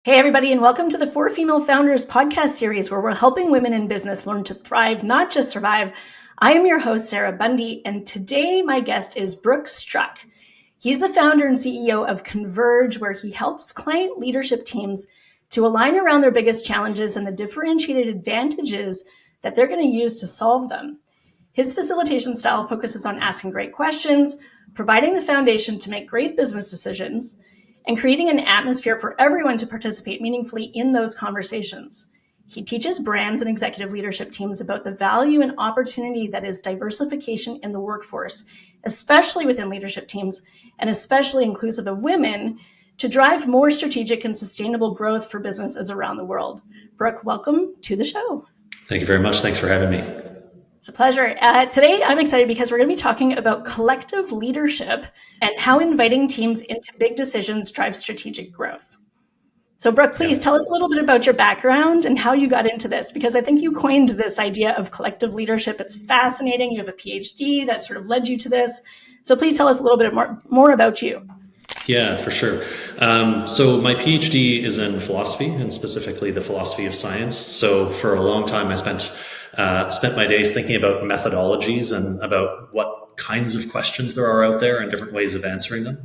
Hey, everybody, and welcome to the For Female Founders podcast series, where we're helping women in business learn to thrive, not just survive. I am your host, Sarah Bundy, and today my guest is Brooke Struck. He's the founder and CEO of Converge, where he helps client leadership teams to align around their biggest challenges and the differentiated advantages that they're going to use to solve them. His facilitation style focuses on asking great questions, providing the foundation to make great business decisions, and creating an atmosphere for everyone to participate meaningfully in those conversations. He teaches brands and executive leadership teams about the value and opportunity that is diversification in the workforce, especially within leadership teams, and especially inclusive of women, to drive more strategic and sustainable growth for businesses around the world. Brooke, welcome to the show. Thank you very much. Thanks for having me. It's a pleasure. Today, I'm excited because we're going to be talking about collective leadership and how inviting teams into big decisions drives strategic growth. So, Brooke, please tell us a little bit about your background and how you got into this, because I think you coined this idea of collective leadership. It's fascinating. You have a PhD that sort of led you to this. So please tell us a little bit more about you. Yeah, for sure. So my PhD is in philosophy, and specifically the philosophy of science. So for a long time, I spent my days thinking about methodologies and about what kinds of questions there are out there and different ways of answering them.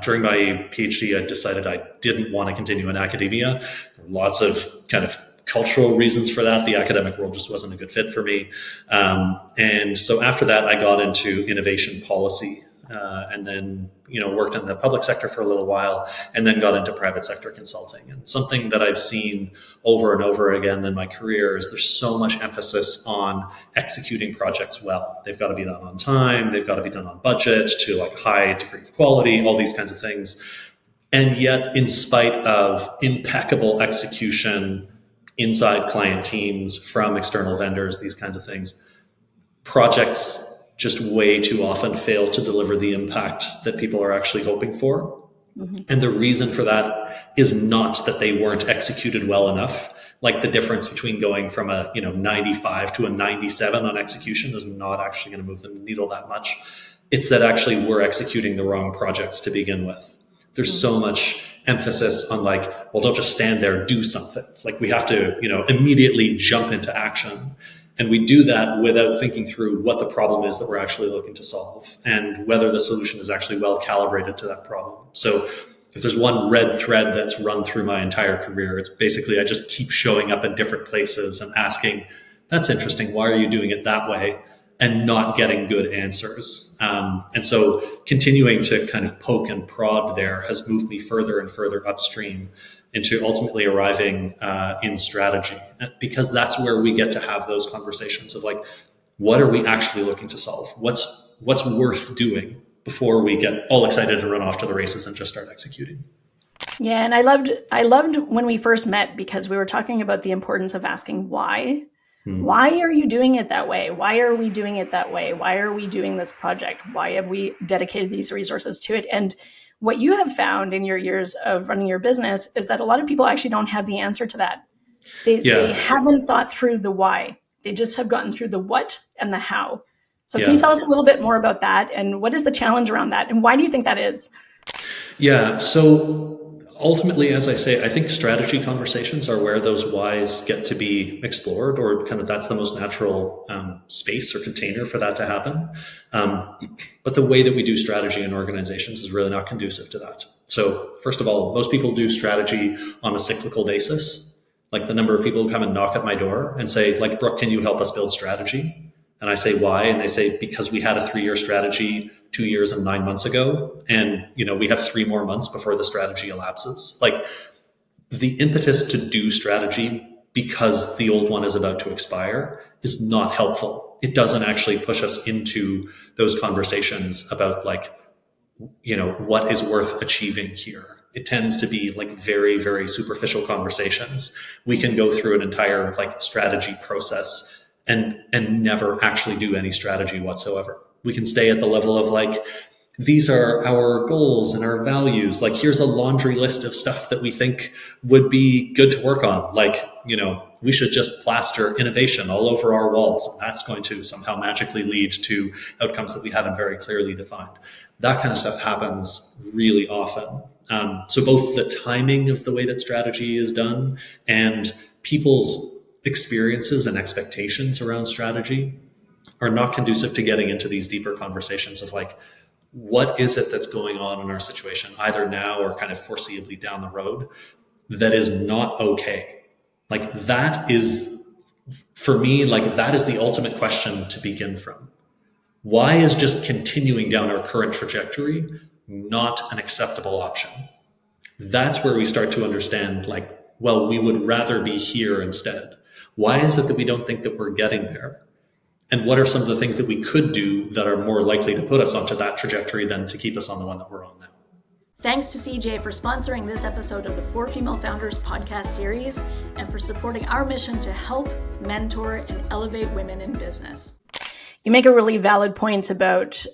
During my PhD, I decided I didn't want to continue in academia. There were lots of kind of cultural reasons for that. The academic world just wasn't a good fit for me. And so after that, I got into innovation policy, and then, worked in the public sector for a little while, and then got into private sector consulting. And something that I've seen over and over again in my career is there's so much emphasis on executing projects well. They've got to be done on time. They've got to be done on budget to like high degree of quality, all these kinds of things. And yet, in spite of impeccable execution inside client teams from external vendors, these kinds of things, projects just way too often fail to deliver the impact that people are actually hoping for. Mm-hmm. And the reason for that is not that they weren't executed well enough. Like the difference between going from a 95 to a 97 on execution is not actually going to move the needle that much. It's that actually we're executing the wrong projects to begin with. There's so much emphasis on don't just stand there, do something. Like we have to, immediately jump into action. And we do that without thinking through what the problem is that we're actually looking to solve and whether the solution is actually well calibrated to that problem. So if there's one red thread that's run through my entire career, it's basically I just keep showing up in different places and asking, that's interesting, why are you doing it that way? And not getting good answers. And so continuing to kind of poke and prod there has moved me further and further upstream into ultimately arriving in strategy, because that's where we get to have those conversations of what are we actually looking to solve? What's worth doing before we get all excited and run off to the races and just start executing? Yeah, and I loved when we first met, because we were talking about the importance of asking why. Why are you doing it that way? Why are we doing it that way? Why are we doing this project? Why have we dedicated these resources to it? And what you have found in your years of running your business is that a lot of people actually don't have the answer to that. They haven't thought through the why. They just have gotten through the what and the how. So can you tell us a little bit more about that? And what is the challenge around that? And why do you think that is? Yeah. So ultimately, as I say, I think strategy conversations are where those whys get to be explored, or kind of that's the most natural space or container for that to happen. But the way that we do strategy in organizations is really not conducive to that. So first of all, most people do strategy on a cyclical basis. Like the number of people who come and knock at my door and say, Brooke, can you help us build strategy? And I say, why? And they say, because we had a 3-year strategy 2 years and 9 months ago. And, we have 3 more months before the strategy elapses. The impetus to do strategy because the old one is about to expire is not helpful. It doesn't actually push us into those conversations about what is worth achieving here. It tends to be very, very superficial conversations. We can go through an entire strategy process and never actually do any strategy whatsoever. We can stay at the level of these are our goals and our values. Here's a laundry list of stuff that we think would be good to work on. We should just plaster innovation all over our walls. And that's going to somehow magically lead to outcomes that we haven't very clearly defined. That kind of stuff happens really often. So both the timing of the way that strategy is done and people's experiences and expectations around strategy are not conducive to getting into these deeper conversations of like, what is it that's going on in our situation, either now or kind of foreseeably down the road, that is not okay? Like that is, for me, like that is the ultimate question to begin from. Why is just continuing down our current trajectory not an acceptable option? That's where we start to understand, like, well, we would rather be here instead. Why is it that we don't think that we're getting there? And what are some of the things that we could do that are more likely to put us onto that trajectory than to keep us on the one that we're on now? Thanks to CJ for sponsoring this episode of the For Female Founders podcast series and for supporting our mission to help, mentor, and elevate women in business. You make a really valid point about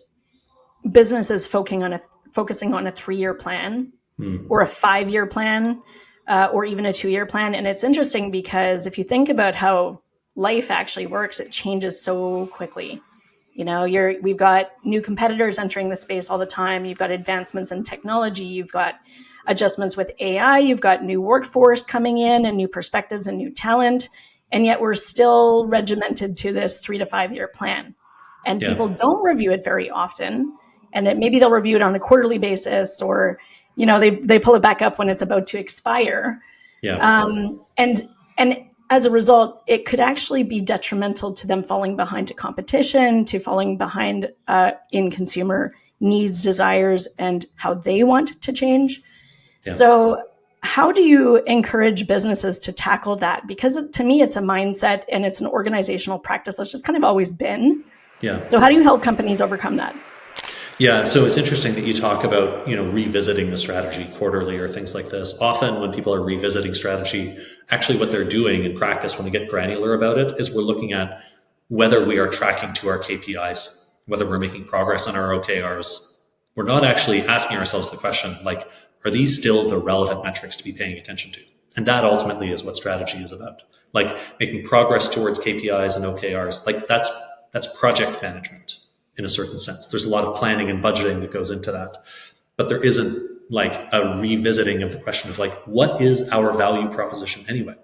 businesses focusing on a 3-year plan or a 5-year plan or even a 2-year plan. And it's interesting because if you think about how life actually works, it changes so quickly. You know, we've got new competitors entering the space all the time. You've got advancements in technology. You've got adjustments with AI. You've got new workforce coming in and new perspectives and new talent. And yet we're still regimented to this 3 to 5 year plan. And people don't review it very often. And maybe they'll review it on a quarterly basis, or, you know, they pull it back up when it's about to expire. And as a result, it could actually be detrimental to them falling behind to competition, to falling behind in consumer needs, desires, and how they want to change. Yeah. So how do you encourage businesses to tackle that? Because to me, it's a mindset and it's an organizational practice that's just kind of always been. Yeah. So how do you help companies overcome that? Yeah, so it's interesting that you talk about, you know, revisiting the strategy quarterly or things like this. Often when people are revisiting strategy, actually what they're doing in practice when they get granular about it is we're looking at whether we are tracking to our KPIs, whether we're making progress on our OKRs. We're not actually asking ourselves the question, like, are these still the relevant metrics to be paying attention to? And that ultimately is what strategy is about. Like making progress towards KPIs and OKRs, like that's project management. In a certain sense, there's a lot of planning and budgeting that goes into that, but there isn't like a revisiting of the question of like, what is our value proposition anyway?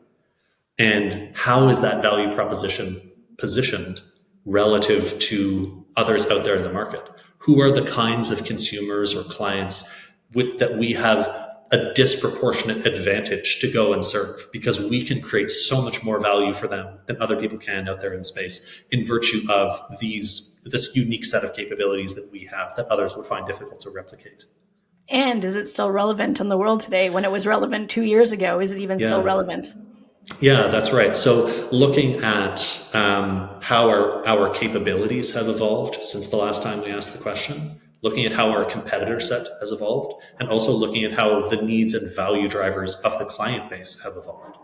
And how is that value proposition positioned relative to others out there in the market? Who are the kinds of consumers or clients that we have a disproportionate advantage to go and serve, because we can create so much more value for them than other people can out there in space in virtue of this unique set of capabilities that we have that others would find difficult to replicate. And is it still relevant in the world today when it was relevant 2 years ago? Is it even still relevant? Yeah, that's right. So looking at how our capabilities have evolved since the last time we asked the question, looking at how our competitor set has evolved, and also looking at how the needs and value drivers of the client base have evolved.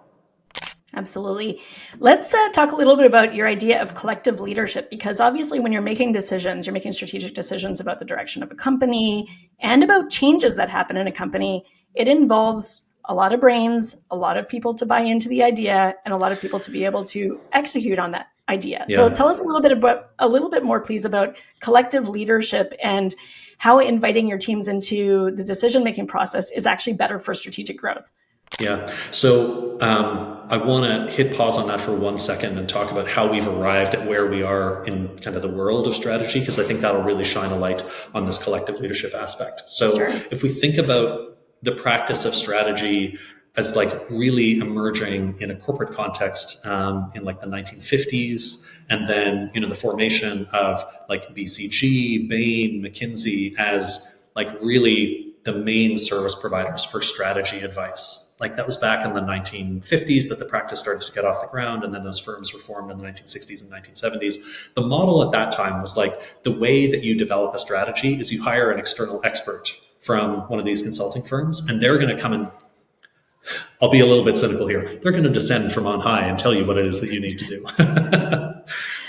Absolutely. Let's talk a little bit about your idea of collective leadership, because obviously when you're making decisions, you're making strategic decisions about the direction of a company and about changes that happen in a company. It involves a lot of brains, a lot of people to buy into the idea, and a lot of people to be able to execute on that idea. Yeah. So tell us a little bit more, please, about collective leadership and how inviting your teams into the decision-making process is actually better for strategic growth. Yeah. So I want to hit pause on that for 1 second and talk about how we've arrived at where we are in kind of the world of strategy, because I think that'll really shine a light on this collective leadership aspect. So if we think about the practice of strategy as like really emerging in a corporate context in like the 1950s, and then, you know, the formation of like BCG, Bain, McKinsey as like really the main service providers for strategy advice. Like that was back in the 1950s that the practice started to get off the ground, and then those firms were formed in the 1960s and 1970s. The model at that time was like the way that you develop a strategy is you hire an external expert from one of these consulting firms, and they're going to come and, I'll be a little bit cynical here, they're going to descend from on high and tell you what it is that you need to do.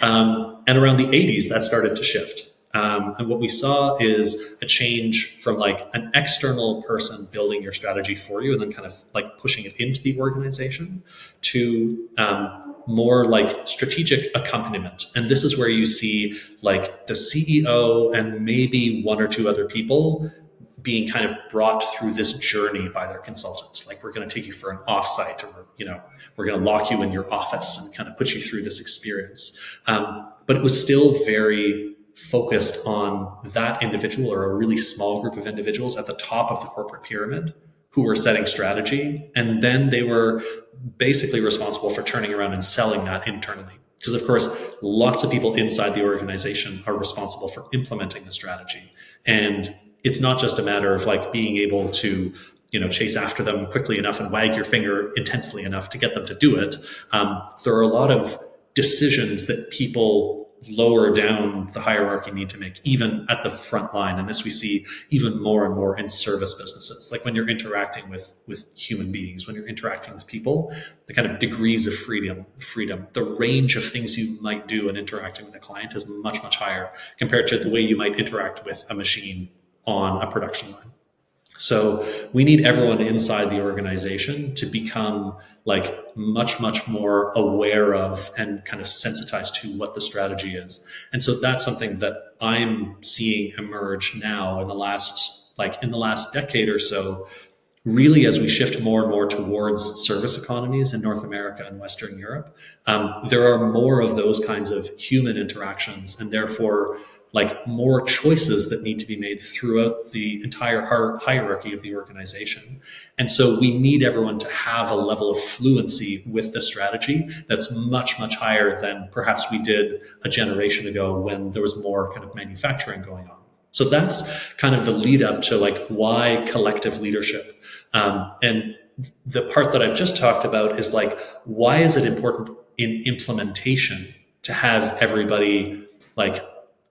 And around the 80s, that started to shift. And what we saw is a change from like an external person building your strategy for you and then kind of like pushing it into the organization to more like strategic accompaniment. And this is where you see like the CEO and maybe 1 or 2 other people being kind of brought through this journey by their consultant. Like, we're going to take you for an offsite, or, we're going to lock you in your office and kind of put you through this experience. But it was still very focused on that individual, or a really small group of individuals at the top of the corporate pyramid who were setting strategy. And then they were basically responsible for turning around and selling that internally. Because, of course, lots of people inside the organization are responsible for implementing the strategy. And it's not just a matter of like being able to, chase after them quickly enough and wag your finger intensely enough to get them to do it. There are a lot of decisions that people lower down the hierarchy need to make, even at the front line. And this we see even more and more in service businesses. Like, when you're interacting with human beings, when you're interacting with people, the kind of degrees of freedom, the range of things you might do in interacting with a client is much, much higher compared to the way you might interact with a machine on a production line. So we need everyone inside the organization to become like much, much more aware of and kind of sensitized to what the strategy is. And so that's something that I'm seeing emerge now in the last decade or so, really, as we shift more and more towards service economies in North America and Western Europe. There are more of those kinds of human interactions, and therefore like more choices that need to be made throughout the entire hierarchy of the organization. And so we need everyone to have a level of fluency with the strategy that's much, much higher than perhaps we did a generation ago when there was more kind of manufacturing going on. So that's kind of the lead up to like why collective leadership. And the part that I've just talked about is like, why is it important in implementation to have everybody like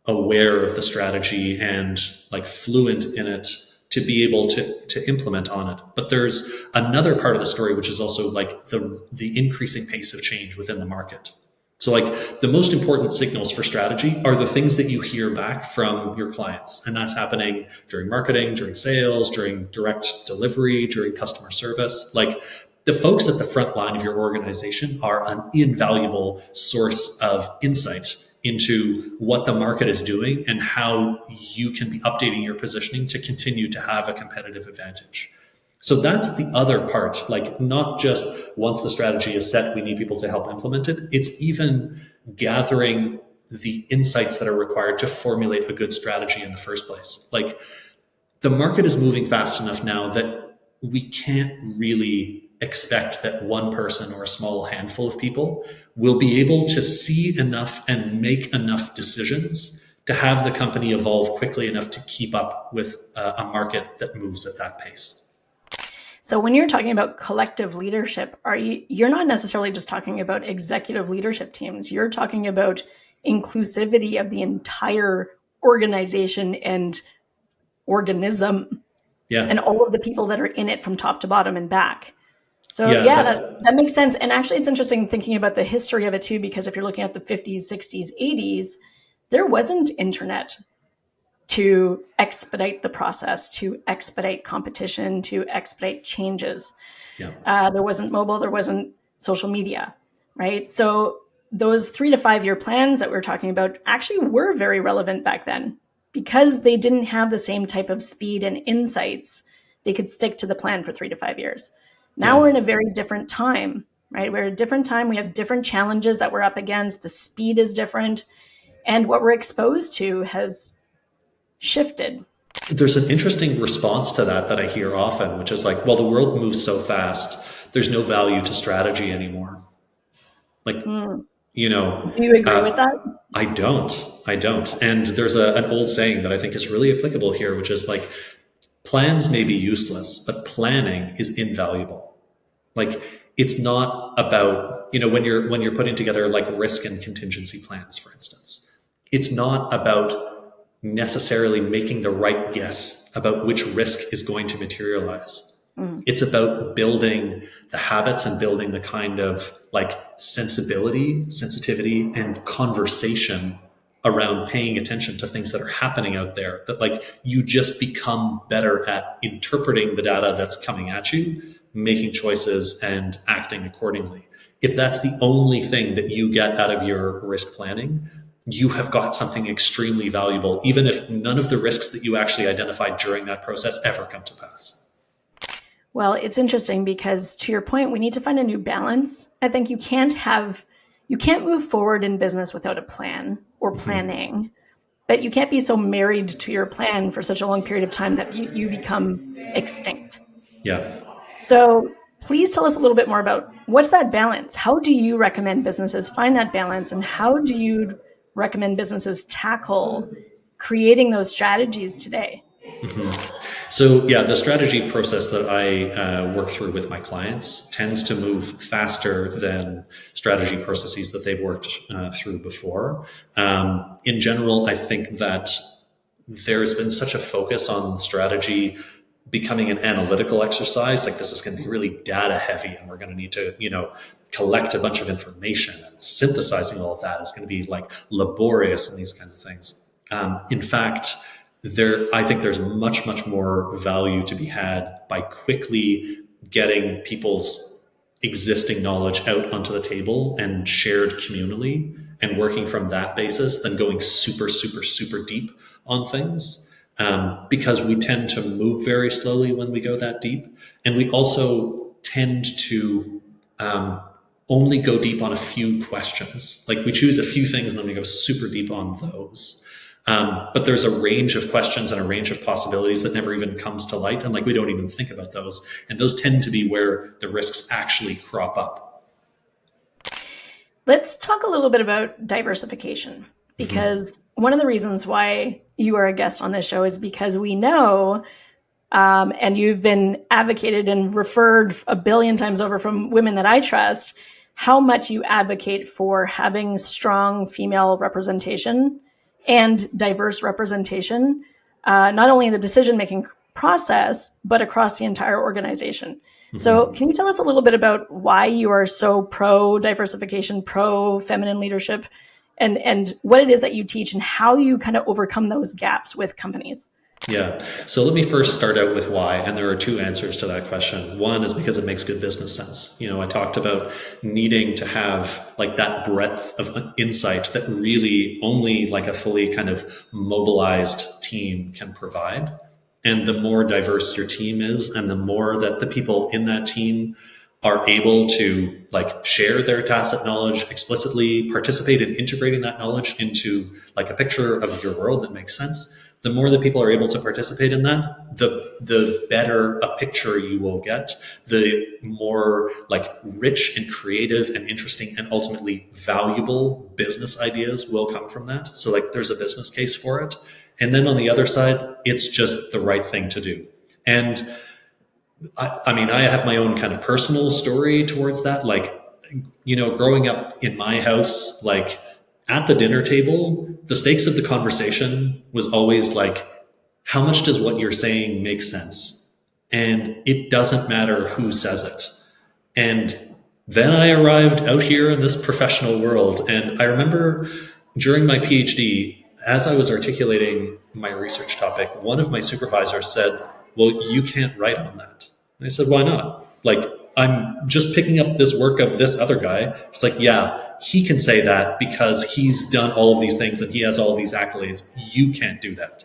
aware of the strategy and like fluent in it to be able to implement on it. But there's another part of the story, which is also like the increasing pace of change within the market. So like the most important signals for strategy are the things that you hear back from your clients. And that's happening during marketing, during sales, during direct delivery, during customer service. Like, the folks at the front line of your organization are an invaluable source of insight into what the market is doing and how you can be updating your positioning to continue to have a competitive advantage. So that's the other part, like not just once the strategy is set, we need people to help implement it. It's even gathering the insights that are required to formulate a good strategy in the first place. Like, the market is moving fast enough now that we can't really expect that one person or a small handful of people will be able to see enough and make enough decisions to have the company evolve quickly enough to keep up with a market that moves at that pace. So when you're talking about collective leadership, you're not necessarily just talking about executive leadership teams. You're talking about inclusivity of the entire organization and organism, and all of the people that are in it from top to bottom and back. So that makes sense. And actually, it's interesting thinking about the history of it too, because if you're looking at the 50s, 60s, 80s, there wasn't internet to expedite the process, to expedite competition, to expedite changes. There wasn't mobile, there wasn't social media, right? So those 3 to 5 year plans that we're talking about actually were very relevant back then because they didn't have the same type of speed and insights. They could stick to the plan for 3 to 5 years. Now we're in a very different time, right? We're at a different time. We have different challenges that we're up against. The speed is different. And what we're exposed to has shifted. There's an interesting response to that I hear often, which is like, well, the world moves so fast, there's no value to strategy anymore. Like, do you agree with that? I don't. And there's an old saying that I think is really applicable here, which is like, plans may be useless, but planning is invaluable. Like, it's not about, when you're putting together like risk and contingency plans, for instance, it's not about necessarily making the right guess about which risk is going to materialize. It's about building the habits and building the kind of like sensitivity, and conversation around paying attention to things that are happening out there, that like you just become better at interpreting the data that's coming at you, making choices and acting accordingly. If that's the only thing that you get out of your risk planning, you have got something extremely valuable, even if none of the risks that you actually identified during that process ever come to pass. Well, it's interesting because, to your point, we need to find a new balance. I think you can't move forward in business without a plan or planning, but you can't be so married to your plan for such a long period of time that you become extinct. Yeah. So please tell us a little bit more about what's that balance? How do you recommend businesses find that balance, and how do you recommend businesses tackle creating those strategies today? So yeah, the strategy process that I work through with my clients tends to move faster than strategy processes that they've worked through before. In general, I think that there's been such a focus on strategy becoming an analytical exercise. Like, this is going to be really data heavy, and we're going to need to, collect a bunch of information, and synthesizing all of that is going to be like laborious and these kinds of things. In fact, I think there's much, much more value to be had by quickly getting people's existing knowledge out onto the table and shared communally, and working from that basis than going super, super, super deep on things, because we tend to move very slowly when we go that deep. And we also tend to only go deep on a few questions. Like, we choose a few things and then we go super deep on those. But there's a range of questions and a range of possibilities that never even comes to light. And like, we don't even think about those. And those tend to be where the risks actually crop up. Let's talk a little bit about diversification, because one of the reasons why you are a guest on this show is because we know, and you've been advocated and referred a billion times over from women that I trust, how much you advocate for having strong female representation and diverse representation, not only in the decision-making process, but across the entire organization. So can you tell us a little bit about why you are so pro-diversification, pro-feminine leadership, and what it is that you teach and how you kind of overcome those gaps with companies? Yeah. So let me first start out with why. And there are two answers to that question. One is because it makes good business sense. I talked about needing to have like that breadth of insight that really only like a fully kind of mobilized team can provide. And the more diverse your team is, and the more that the people in that team are able to like share their tacit knowledge explicitly, participate in integrating that knowledge into like a picture of your world that makes sense, the more that people are able to participate in that, the better a picture you will get, the more like rich and creative and interesting and ultimately valuable business ideas will come from that. So like, there's a business case for it. And then on the other side, it's just the right thing to do. And I mean, I have my own kind of personal story towards that. Like, growing up in my house, like at the dinner table, the stakes of the conversation was always like, how much does what you're saying make sense? And it doesn't matter who says it. And then I arrived out here in this professional world. And I remember during my PhD, as I was articulating my research topic, one of my supervisors said, well, you can't write on that. And I said, why not? Like, I'm just picking up this work of this other guy. It's like, yeah, he can say that because he's done all of these things and he has all of these accolades. You can't do that.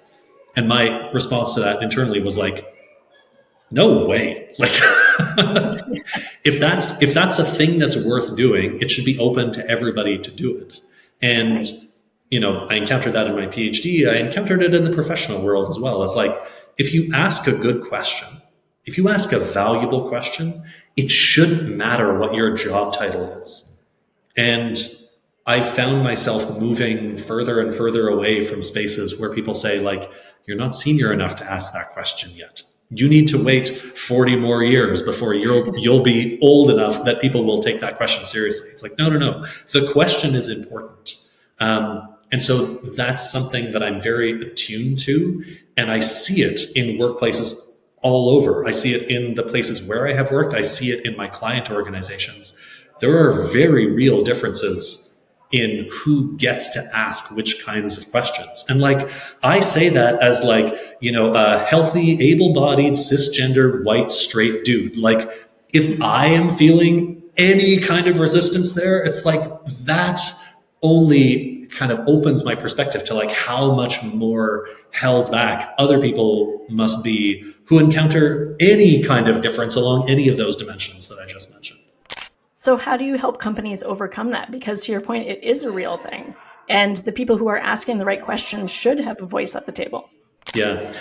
And my response to that internally was like, no way. Like, if that's a thing that's worth doing, it should be open to everybody to do it. And I encountered that in my PhD. I encountered it in the professional world as well. It's like, if you ask a good question, if you ask a valuable question, it shouldn't matter what your job title is. And I found myself moving further and further away from spaces where people say, like, you're not senior enough to ask that question yet. You need to wait 40 more years before you'll be old enough that people will take that question seriously. It's like, no. The question is important. And so that's something that I'm very attuned to. And I see it in workplaces all over. I see it in the places where I have worked. I see it in my client organizations. There are very real differences in who gets to ask which kinds of questions. And like, I say that as like, a healthy, able-bodied, cisgendered, white, straight dude. Like, if I am feeling any kind of resistance there, it's like, that only kind of opens my perspective to like how much more held back other people must be who encounter any kind of difference along any of those dimensions that I just mentioned. So how do you help companies overcome that? Because to your point, it is a real thing. And the people who are asking the right questions should have a voice at the table. Yeah.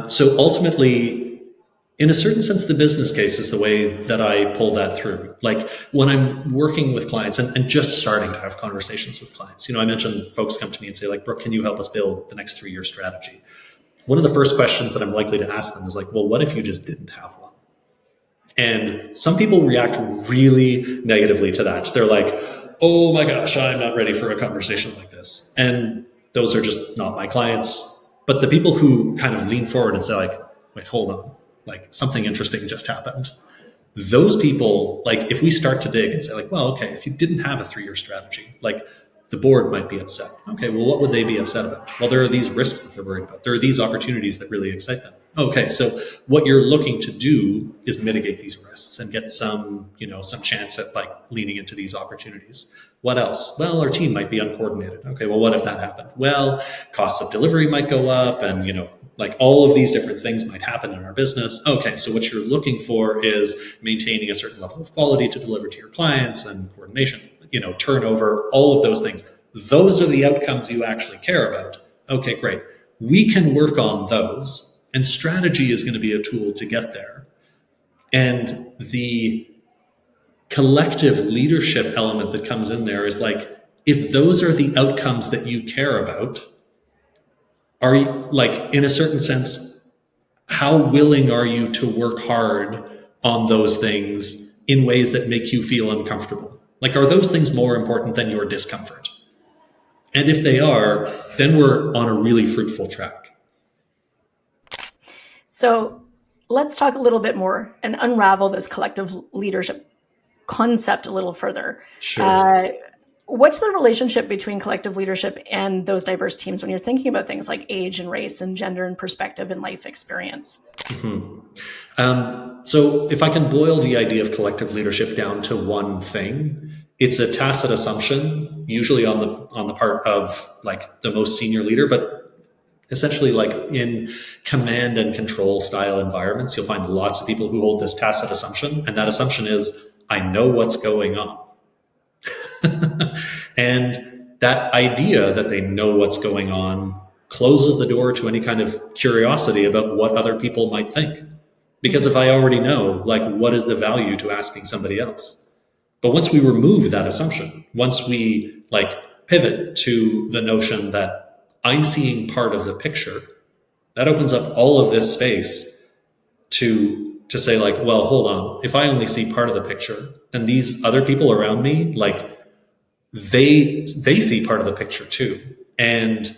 So ultimately, in a certain sense, the business case is the way that I pull that through. Like when I'm working with clients and just starting to have conversations with clients, I mentioned folks come to me and say like, Brooke, can you help us build the next 3-year strategy? One of the first questions that I'm likely to ask them is like, well, what if you just didn't have one? And some people react really negatively to that. They're like, oh my gosh, I'm not ready for a conversation like this. And those are just not my clients. But the people who kind of lean forward and say like, wait, hold on, like something interesting just happened. Those people, like if we start to dig and say like, well, okay, if you didn't have a 3-year strategy, like the board might be upset. Okay, well, what would they be upset about? Well, there are these risks that they're worried about. There are these opportunities that really excite them. Okay, so what you're looking to do is mitigate these risks and get some chance at like leaning into these opportunities. What else? Well, our team might be uncoordinated. Okay, well, what if that happened? Well, costs of delivery might go up and, like all of these different things might happen in our business. Okay, so what you're looking for is maintaining a certain level of quality to deliver to your clients and coordination, turnover, all of those things. Those are the outcomes you actually care about. Okay, great. We can work on those, and strategy is going to be a tool to get there. And the collective leadership element that comes in there is like, if those are the outcomes that you care about, are you, like, in a certain sense, how willing are you to work hard on those things in ways that make you feel uncomfortable? Like, are those things more important than your discomfort? And if they are, then we're on a really fruitful track. So let's talk a little bit more and unravel this collective leadership concept a little further. Sure. What's the relationship between collective leadership and those diverse teams when you're thinking about things like age and race and gender and perspective and life experience? Mm-hmm. So if I can boil the idea of collective leadership down to one thing, it's a tacit assumption, usually on the part of like the most senior leader, but essentially like in command and control style environments, you'll find lots of people who hold this tacit assumption. And that assumption is, I know what's going on. And that idea that they know what's going on closes the door to any kind of curiosity about what other people might think. Because if I already know, like, what is the value to asking somebody else? But once we remove that assumption, once we like pivot to the notion that I'm seeing part of the picture, that opens up all of this space to say like, well, hold on, if I only see part of the picture, then these other people around me, like, they see part of the picture too. And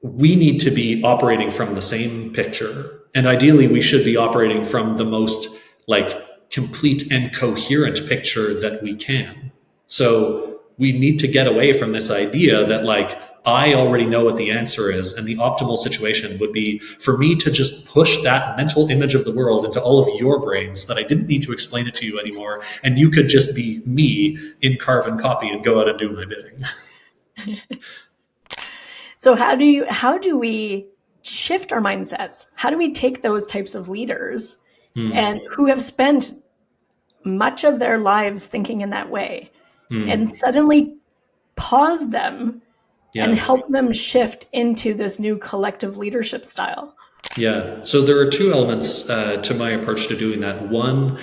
we need to be operating from the same picture. And ideally, we should be operating from the most like complete and coherent picture that we can. So we need to get away from this idea that like, I already know what the answer is. And the optimal situation would be for me to just push that mental image of the world into all of your brains that I didn't need to explain it to you anymore. And you could just be me in carbon copy and go out and do my bidding. So how do we shift our mindsets? How do we take those types of leaders and who have spent much of their lives thinking in that way and suddenly pause them and help them shift into this new collective leadership style? Yeah. So there are two elements to my approach to doing that. One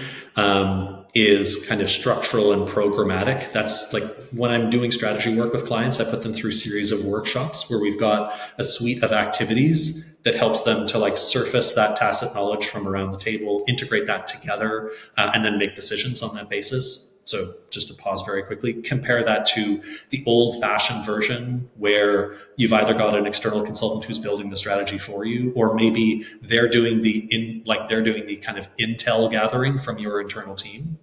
is kind of structural and programmatic. That's like when I'm doing strategy work with clients, I put them through a series of workshops where we've got a suite of activities that helps them to like surface that tacit knowledge from around the table, integrate that together, and then make decisions on that basis. So just to pause very quickly, compare that to the old-fashioned version where you've either got an external consultant who's building the strategy for you, or maybe they're doing the kind of intel gathering from your internal team.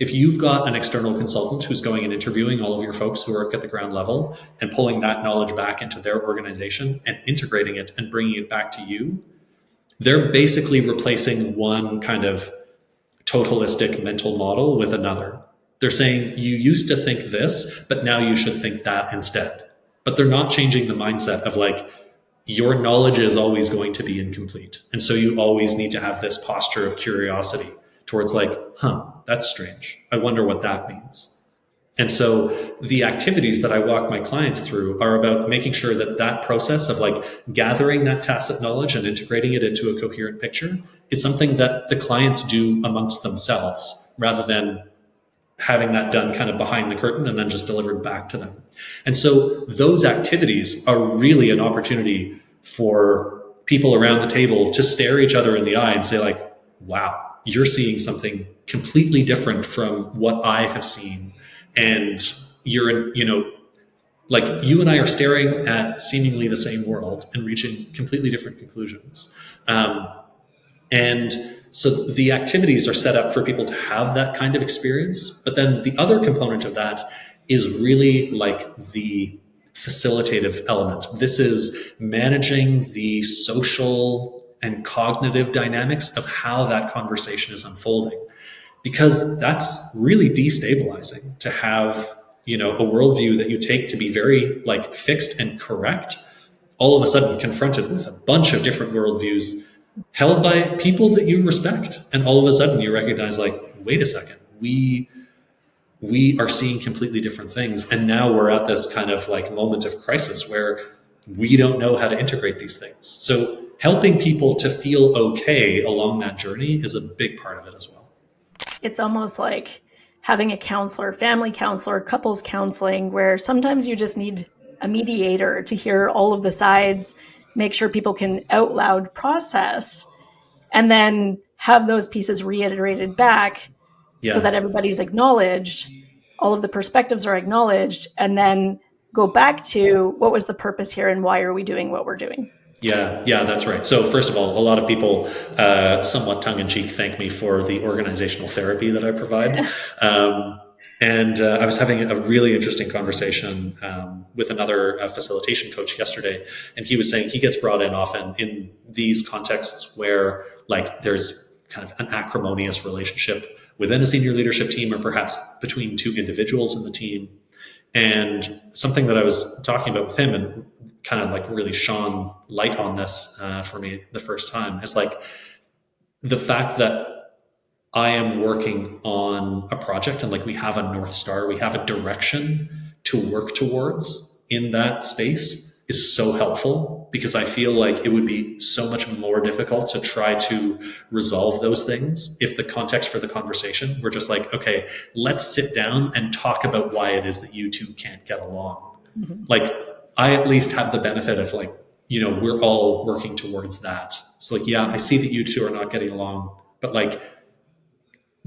If you've got an external consultant who's going and interviewing all of your folks who work at the ground level and pulling that knowledge back into their organization and integrating it and bringing it back to you, they're basically replacing one kind of totalistic mental model with another. They're saying you used to think this, but now you should think that instead. But they're not changing the mindset of like, your knowledge is always going to be incomplete. And so you always need to have this posture of curiosity towards like, that's strange. I wonder what that means. And so the activities that I walk my clients through are about making sure that that process of like gathering that tacit knowledge and integrating it into a coherent picture is something that the clients do amongst themselves rather than having that done kind of behind the curtain and then just delivered back to them. And so those activities are really an opportunity for people around the table to stare each other in the eye and say like, wow, you're seeing something completely different from what I have seen. And you're, like you and I are staring at seemingly the same world and reaching completely different conclusions. And so the activities are set up for people to have that kind of experience. But then the other component of that is really like the facilitative element. This is managing the social and cognitive dynamics of how that conversation is unfolding. Because that's really destabilizing to have, a worldview that you take to be very like fixed and correct, all of a sudden confronted with a bunch of different worldviews held by people that you respect. And all of a sudden you recognize like, wait a second, we are seeing completely different things. And now we're at this kind of like moment of crisis where we don't know how to integrate these things. So helping people to feel okay along that journey is a big part of it as well. It's almost like having a counselor, family counselor, couples counseling, where sometimes you just need a mediator to hear all of the sides, make sure people can out loud process, and then have those pieces reiterated back so that everybody's acknowledged, all of the perspectives are acknowledged, and then go back to what was the purpose here and why are we doing what we're doing. Yeah, that's right. So first of all, a lot of people somewhat tongue-in-cheek thank me for the organizational therapy that I provide. And I was having a really interesting conversation with another facilitation coach yesterday, and he was saying he gets brought in often in these contexts where like there's kind of an acrimonious relationship within a senior leadership team or perhaps between two individuals in the team. And something that I was talking about with him and kind of like really shone light on this for me the first time is like the fact that I am working on a project and like we have a North Star, we have a direction to work towards in that space is so helpful, because I feel like it would be so much more difficult to try to resolve those things if the context for the conversation were just like, okay, let's sit down and talk about why it is that you two can't get along. Mm-hmm. Like I at least have the benefit of like, we're all working towards that. So like, yeah, I see that you two are not getting along, but like,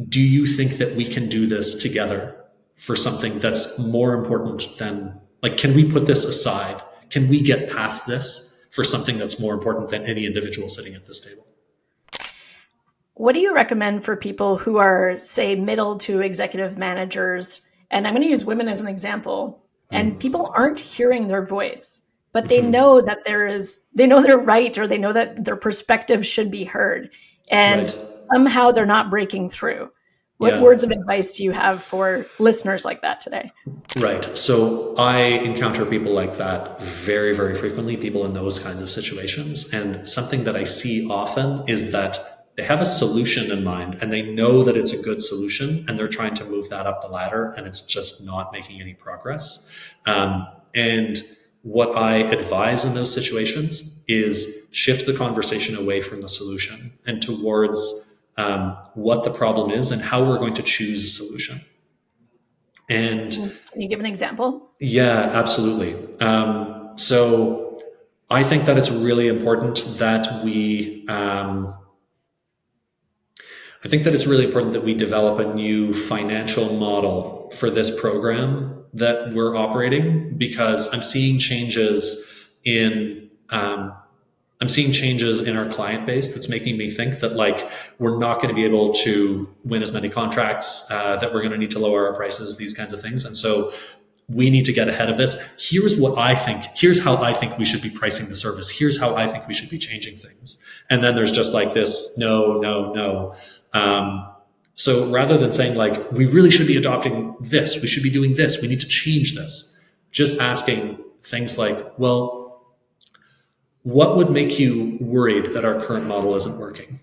do you think that we can do this together for something that's more important than like, can we put this aside? Can we get past this for something that's more important than any individual sitting at this table? What do you recommend for people who are, say, middle to executive managers? And I'm going to use women as an example. And people aren't hearing their voice, but they know that they know they're right, or they know that their perspective should be heard. And somehow they're not breaking through. What words of advice do you have for listeners like that today? Right. So I encounter people like that very, very frequently, people in those kinds of situations. And something that I see often is that they have a solution in mind and they know that it's a good solution and they're trying to move that up the ladder and it's just not making any progress. And what I advise in those situations is shift the conversation away from the solution and towards what the problem is and how we're going to choose a solution. And can you give an example? Yeah, absolutely. So I think that it's really important that we develop a new financial model for this program that we're operating, because I'm seeing changes in our client base that's making me think that like we're not going to be able to win as many contracts, that we're going to need to lower our prices, these kinds of things. And so we need to get ahead of this. Here's what I think. Here's how I think we should be pricing the service. Here's how I think we should be changing things. And then there's just like this, no. So rather than saying like, we really should be adopting this, we should be doing this, we need to change this, just asking things like, well, what would make you worried that our current model isn't working?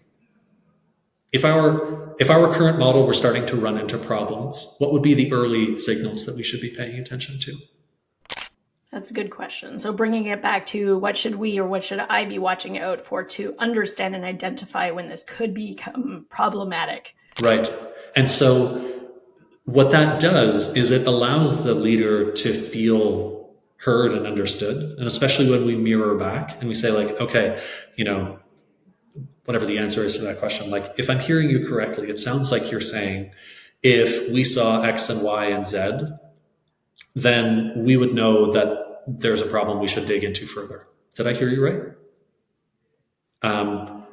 If our current model were starting to run into problems, what would be the early signals that we should be paying attention to? That's a good question. So bringing it back to what should we or what should I be watching out for to understand and identify when this could become problematic? Right. And so what that does is it allows the leader to feel heard and understood. And especially when we mirror back and we say like, okay, whatever the answer is to that question, like if I'm hearing you correctly, it sounds like you're saying if we saw X and Y and Z, then we would know that there's a problem we should dig into further. Did I hear you right?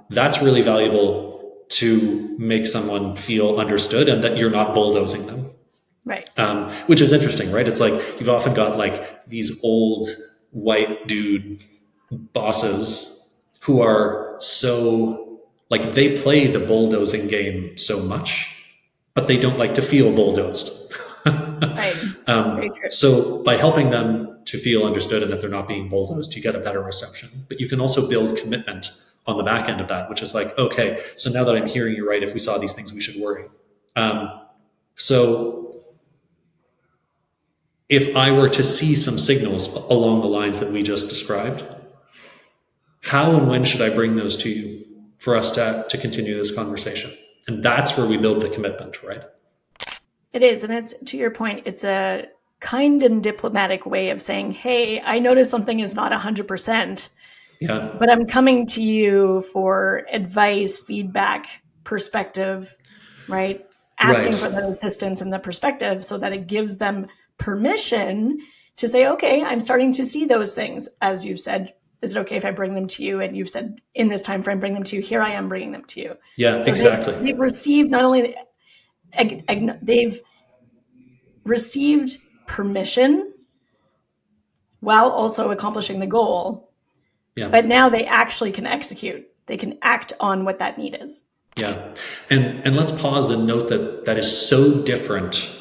That's really valuable to make someone feel understood and that you're not bulldozing them. Right. Which is interesting, right? It's like you've often got like these old white dude bosses who are so like they play the bulldozing game so much, but they don't like to feel bulldozed. Right. Very true. So by helping them to feel understood and that they're not being bulldozed, you get a better reception. But you can also build commitment on the back end of that, which is like, okay, so now that I'm hearing you right, if we saw these things, we should worry. So if I were to see some signals along the lines that we just described, how and when should I bring those to you for us to continue this conversation? And that's where we build the commitment, right? It is. And it's, to your point, it's a kind and diplomatic way of saying, hey, I notice something is not 100%, but I'm coming to you for advice, feedback, perspective, right? Asking for the assistance and the perspective so that it gives them permission to say, okay, I'm starting to see those things. As you've said, is it okay if I bring them to you? And you've said in this time frame, bring them to you. Here I am bringing them to you. Yeah, so exactly. They've received not only they've received permission while also accomplishing the goal. Yeah. But now they actually can execute. They can act on what that need is. Yeah. And let's pause and note that that is so different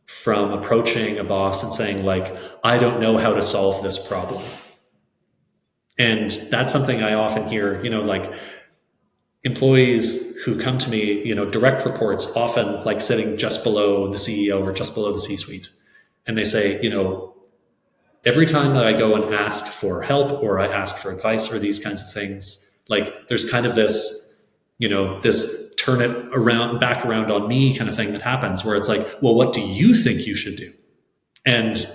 from approaching a boss and saying like, I don't know how to solve this problem. And that's something I often hear, like employees who come to me, direct reports, often like sitting just below the CEO or just below the C-suite. And they say, every time that I go and ask for help or I ask for advice or these kinds of things, like there's kind of this, this turn it around, back around on me kind of thing that happens where it's like, well, what do you think you should do? And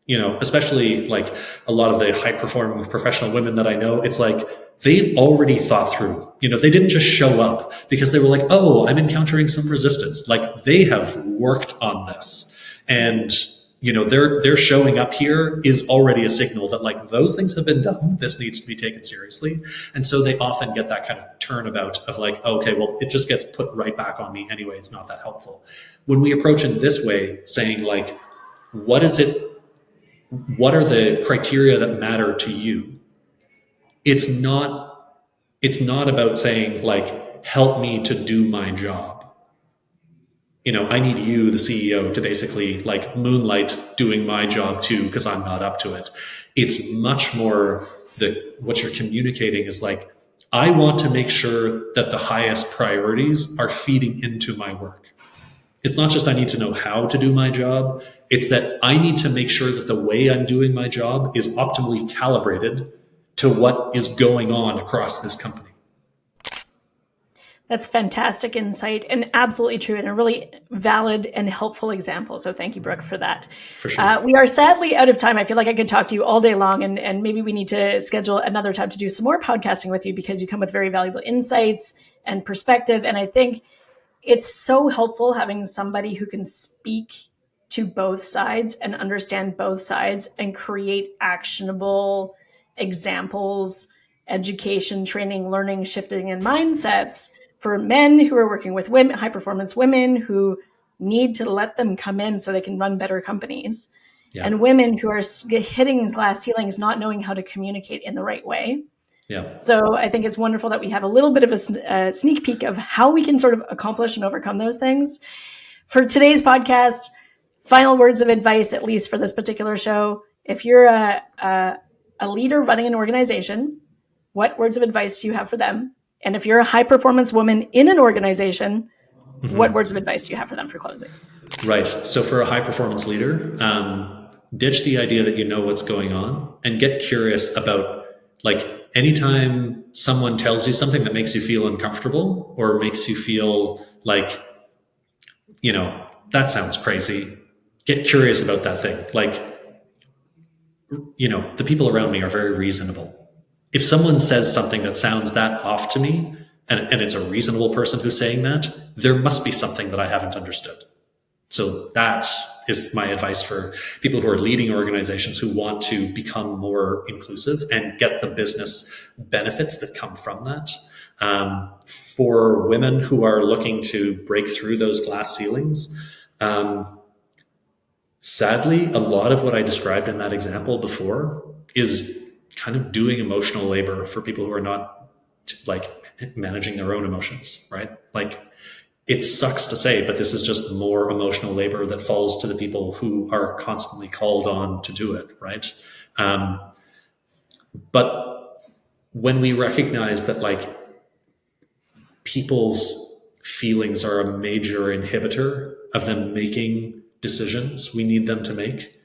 especially like a lot of the high performing professional women that I know, it's like they've already thought through, they didn't just show up because they were like, oh, I'm encountering some resistance. Like they have worked on this and, they're showing up here is already a signal that like those things have been done. This needs to be taken seriously. And so they often get that kind of turnabout of like, okay, well, it just gets put right back on me anyway. It's not that helpful. When we approach it this way, saying like, what are the criteria that matter to you? It's not about saying like, help me to do my job. I need you, the CEO, to basically like moonlight doing my job too, because I'm not up to it. It's much more what you're communicating is like, I want to make sure that the highest priorities are feeding into my work. It's not just I need to know how to do my job. It's that I need to make sure that the way I'm doing my job is optimally calibrated to what is going on across this company. That's fantastic insight and absolutely true and a really valid and helpful example. So thank you, Brooke, for that. For sure. We are sadly out of time. I feel like I could talk to you all day long and maybe we need to schedule another time to do some more podcasting with you because you come with very valuable insights and perspective. And I think it's so helpful having somebody who can speak to both sides and understand both sides and create actionable examples, education, training, learning, shifting, and mindsets for men who are working with women, high performance women who need to let them come in so they can run better companies. Yeah. And women who are hitting glass ceilings, not knowing how to communicate in the right way. Yeah. So I think it's wonderful that we have a little bit of a sneak peek of how we can sort of accomplish and overcome those things. For today's podcast, final words of advice, at least for this particular show. If you're a leader running an organization, what words of advice do you have for them? And if you're a high performance woman in an organization, what words of advice do you have for them for closing? Right. So for a high performance leader, ditch the idea that you know what's going on and get curious about, like, anytime someone tells you something that makes you feel uncomfortable or makes you feel like, that sounds crazy, get curious about that thing. Like, the people around me are very reasonable. If someone says something that sounds that off to me, and it's a reasonable person who's saying that, there must be something that I haven't understood. So that is my advice for people who are leading organizations who want to become more inclusive and get the business benefits that come from that. For women who are looking to break through those glass ceilings, sadly, a lot of what I described in that example before is kind of doing emotional labor for people who are not like managing their own emotions, right? Like, it sucks to say, but this is just more emotional labor that falls to the people who are constantly called on to do it, right? But when we recognize that, like, people's feelings are a major inhibitor of them making decisions we need them to make,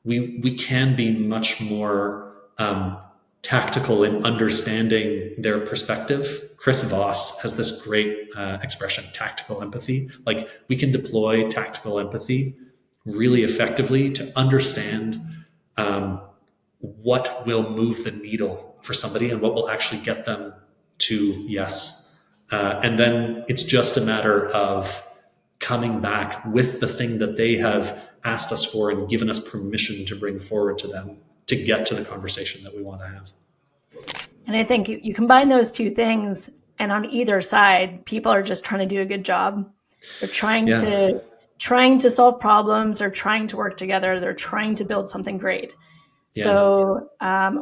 we can be much more tactical in understanding their perspective. Chris Voss has this great expression, tactical empathy. Like, we can deploy tactical empathy really effectively to understand what will move the needle for somebody and what will actually get them to yes. And then it's just a matter of coming back with the thing that they have asked us for and given us permission to bring forward to them to get to the conversation that we want to have. And I think you combine those two things, and on either side, people are just trying to do a good job. They're trying to solve problems. They're trying to work together. They're trying to build something great. Yeah. So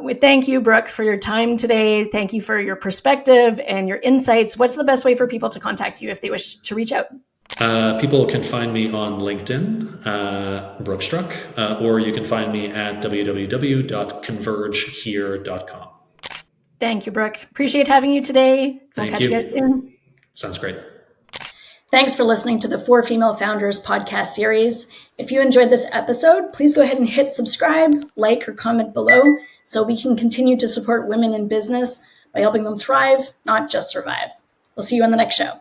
we thank you, Brooke, for your time today. Thank you for your perspective and your insights. What's the best way for people to contact you if they wish to reach out? People can find me on LinkedIn, Brooke Struck, or you can find me at www.convergehere.com. Thank you, Brooke. Appreciate having you today. I'll catch you guys soon. Sounds great. Thanks for listening to the 4 Female Founders podcast series. If you enjoyed this episode, please go ahead and hit subscribe, like, or comment below so we can continue to support women in business by helping them thrive, not just survive. We'll see you on the next show.